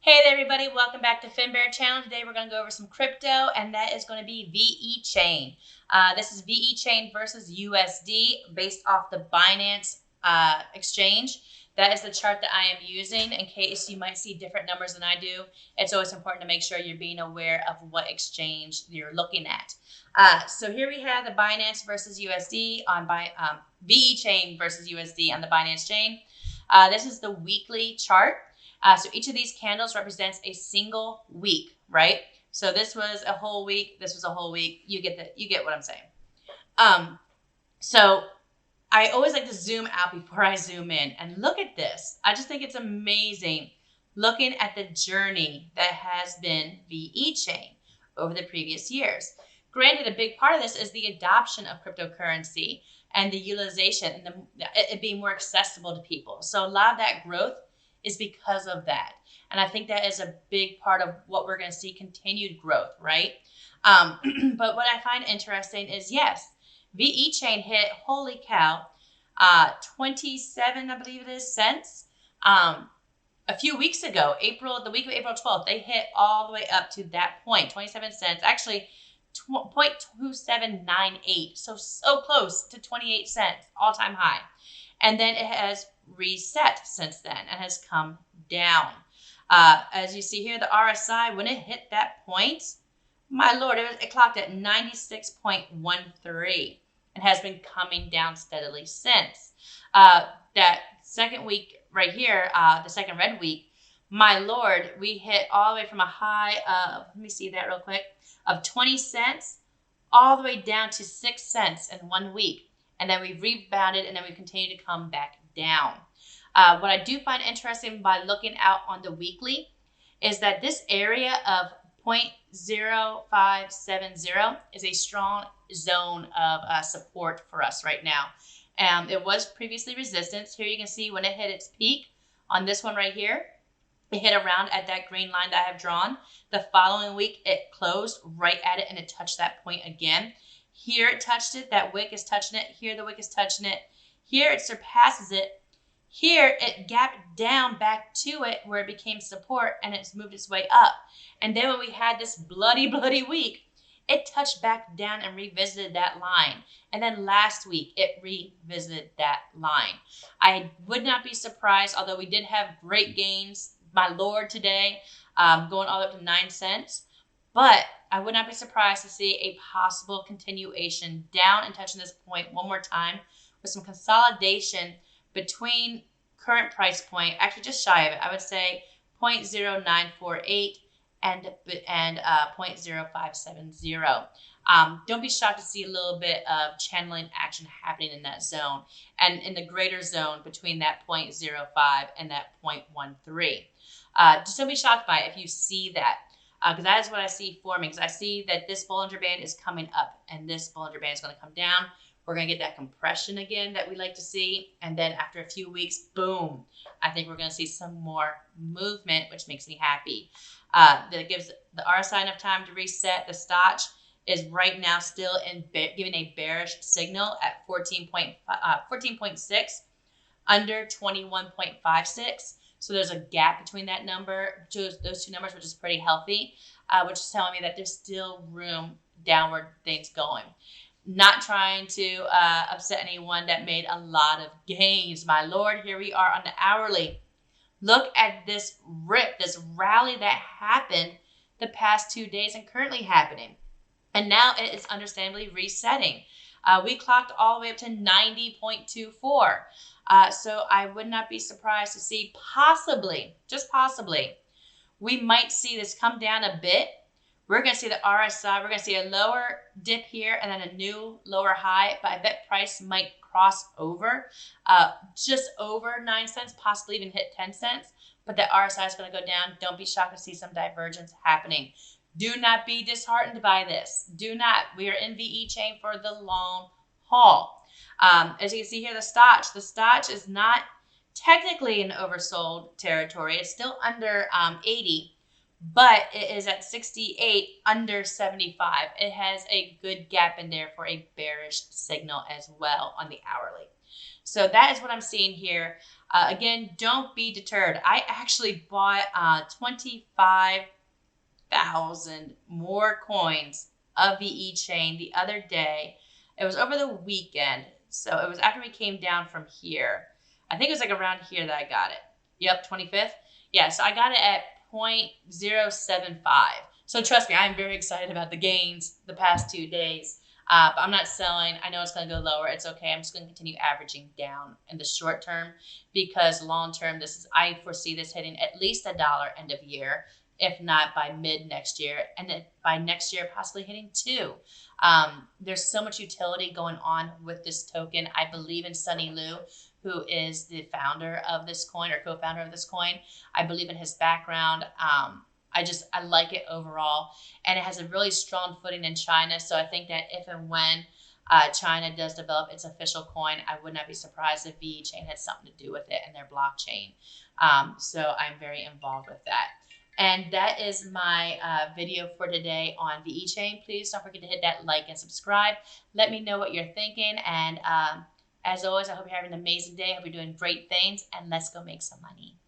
Hey there, everybody. Welcome back to FinBear channel. Today we're going to go over some crypto, and that is going to be VeChain. This is VeChain versus USD based off the Binance exchange. That is the chart that I am using in case you might see different numbers than I do. It's always important to make sure you're being aware of what exchange you're looking at. So here we have the Binance versus USD on VeChain versus USD on the Binance chain. This is the weekly chart. So each of these candles represents a single week, right? So this was a whole week. This was a whole week. You get what I'm saying. So I always like to zoom out before I zoom in and look at this. I just think it's amazing looking at the journey that has been VeChain over the previous years. Granted, a big part of this is the adoption of cryptocurrency and the utilization and it being more accessible to people. So a lot of that growth is because of that. And I think that is a big part of what we're going to see continued growth, right? But what I find interesting is, yes, VeChain hit, holy cow, 27, I believe it is, cents. A few weeks ago, the week of April 12th, they hit all the way up to that point, 27 cents. Actually, 0.2798, so close to 28 cents, all-time high. And then it has reset since then and has come down. As you see here, the RSI, when it hit that point, my Lord, it clocked at 96.13 and has been coming down steadily since. That second week right here, the second red week, my Lord, we hit all the way from a high of, let me see that real quick, of 20 cents all the way down to 6 cents in 1 week. And then we've rebounded and then we continue to come back down. What I do find interesting by looking out on the weekly is that this area of 0.0570 is a strong zone of support for us right now. It was previously resistance. Here you can see when it hit its peak on this one right here, it hit around at that green line that I have drawn. The following week, it closed right at it and it touched that point again. Here it touched it. That wick is touching it. Here the wick is touching it. Here it surpasses it. Here it gapped down back to it where it became support and it's moved its way up. And then when we had this bloody week, it touched back down and revisited that line. And then last week, it revisited that line. I would not be surprised, although we did have great gains, my Lord, today, going all the way up to 9 cents. But I would not be surprised to see a possible continuation down and touching this point one more time with some consolidation between current price point, actually just shy of it. I would say 0.0948 and 0.0570. Don't be shocked to see a little bit of channeling action happening in that zone and in the greater zone between that 0.05 and that 0.13. Just don't be shocked by it if you see that. Because that is what I see forming. Because I see that this Bollinger Band is coming up and this Bollinger Band is going to come down. We're going to get that compression again that we like to see. And then after a few weeks, boom, I think we're going to see some more movement, which makes me happy. That gives the RSI enough time to reset. The Stotch is right now still giving a bearish signal at 14.6 under 21.56. So there's a gap between that number, those two numbers, which is pretty healthy, which is telling me that there's still room downward things going. Not trying to upset anyone that made a lot of gains. My Lord, here we are on the hourly. Look at this rip, this rally that happened the past 2 days and currently happening. And now it is understandably resetting. We clocked all the way up to 90.24. So I would not be surprised to see possibly, just possibly, we might see this come down a bit. We're going to see the RSI. We're going to see a lower dip here and then a new lower high. But I bet price might cross over just over 9 cents, possibly even hit 10 cents. But the RSI is going to go down. Don't be shocked to see some divergence happening. Do not be disheartened by this. Do not. We are in VeChain for the long haul. As you can see here, the Stotch is not technically in oversold territory. It's still under 80, but it is at 68 under 75. It has a good gap in there for a bearish signal as well on the hourly. So that is what I'm seeing here. Again, don't be deterred. I actually bought 25,000 more coins of VeChain the other day. It was over the weekend. So it was after we came down from here. I think it was like around here that I got it. Yep, 25th. Yeah, so I got it at 0.075. So trust me, I'm very excited about the gains the past 2 days. But I'm not selling. I know it's going to go lower. It's okay. I'm just going to continue averaging down in the short term, because long term, I foresee this hitting at least $1 end of year, if not by mid next year, and then by next year possibly hitting 2. There's so much utility going on with this token. I believe in Sunny Liu, who is the founder of this coin, or co-founder of this coin. I believe in his background. I like it overall, and it has a really strong footing in China. So I think that if and when China does develop its official coin, I would not be surprised if VeChain had something to do with it in their blockchain. So I'm very involved with that. And that is my video for today on VeChain. Please don't forget to hit that like and subscribe. Let me know what you're thinking. And as always, I hope you're having an amazing day. I hope you're doing great things. And let's go make some money.